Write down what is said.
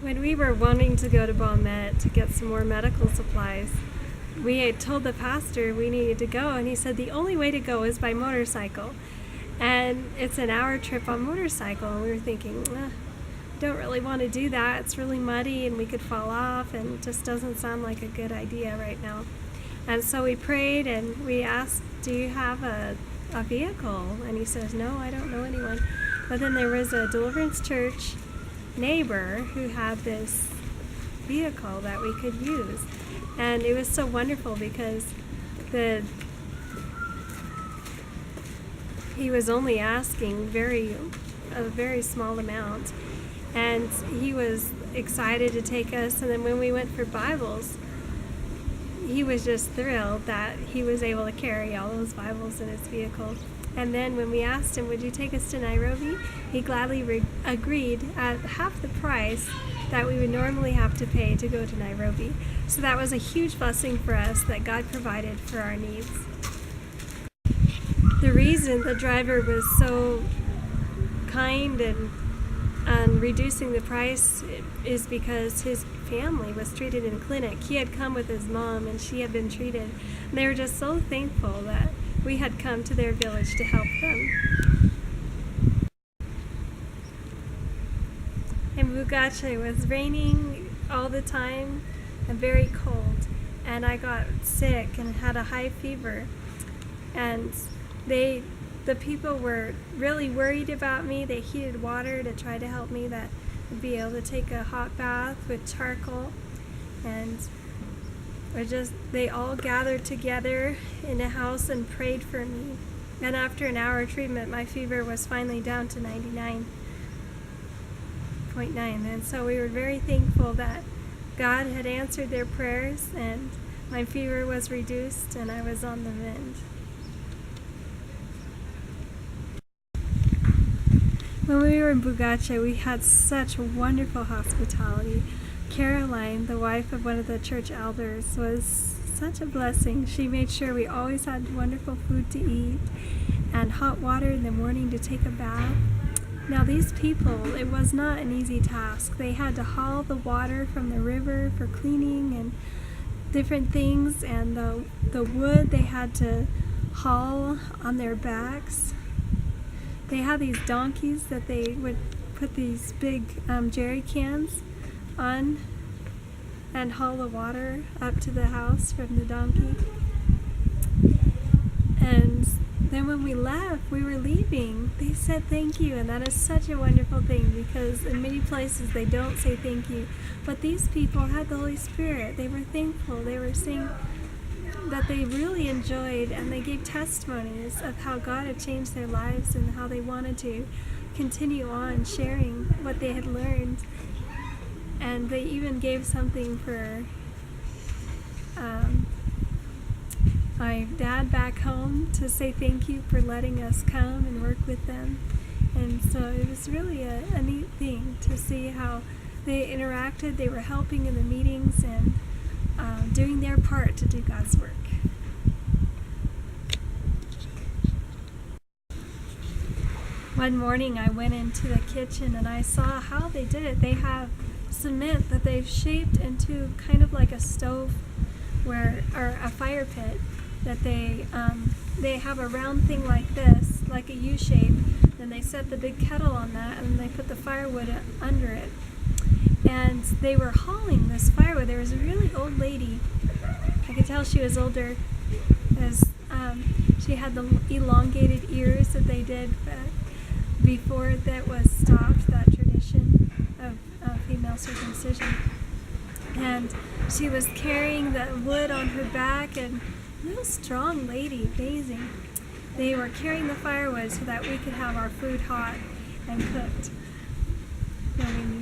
When we were wanting to go to Balmet to get some more medical supplies, we had told the pastor we needed to go, and he said the only way to go is by motorcycle. And it's an hour trip on motorcycle, and we were thinking, don't really want to do that. It's really muddy and we could fall off, and it just doesn't sound like a good idea right now. And so we prayed and we asked, do you have a vehicle? And he says, no, I don't know anyone. But then there was a Deliverance Church neighbor who had this vehicle that we could use. And it was so wonderful because he was only asking a very small amount, and he was excited to take us. And then when we went for Bibles, he was just thrilled that he was able to carry all those Bibles in his vehicle. And then when we asked him, would you take us to Nairobi, he gladly agreed at half the price that we would normally have to pay to go to Nairobi. So that was a huge blessing for us that God provided for our needs. The reason the driver was so kind and reducing the price is because his family was treated in clinic. He had come with his mom and she had been treated. And they were just so thankful that we had come to their village to help them. In Bukacha, it was raining all the time and very cold, and I got sick and had a high fever, and the people were really worried about me. They heated water to try to help me that would be able to take a hot bath with charcoal, and they all gathered together in a house and prayed for me. And after an hour of treatment, my fever was finally down to 99.9. And so we were very thankful that God had answered their prayers, and my fever was reduced and I was on the mend. When we were in Bukacha, we had such wonderful hospitality. Caroline, the wife of one of the church elders, was such a blessing. She made sure we always had wonderful food to eat and hot water in the morning to take a bath. Now these people, it was not an easy task. They had to haul the water from the river for cleaning and different things, and the wood they had to haul on their backs. They had these donkeys that they would put these big jerry cans on and haul the water up to the house from the donkey. And then when we left, we were leaving, they said thank you, and that is such a wonderful thing, because in many places they don't say thank you. But these people had the Holy Spirit. They were thankful. They were saying that they really enjoyed, and they gave testimonies of how God had changed their lives and how they wanted to continue on sharing what they had learned. And they even gave something for my dad back home to say thank you for letting us come and work with them. And so it was really a neat thing to see how they interacted. They were helping in the meetings and doing their part to do God's work. One morning I went into the kitchen and I saw how they did it. They have cement that they've shaped into kind of like a stove or a fire pit, that they have a round thing like this, like a U shape. Then they set the big kettle on that, and they put the firewood under it. And they were hauling this firewood. There was a really old lady. I could tell she was older, as she had the elongated ears that they did before that was stopped, that tradition of female circumcision. And she was carrying the wood on her back, and real strong lady, amazing. They were carrying the firewood so that we could have our food hot and cooked when we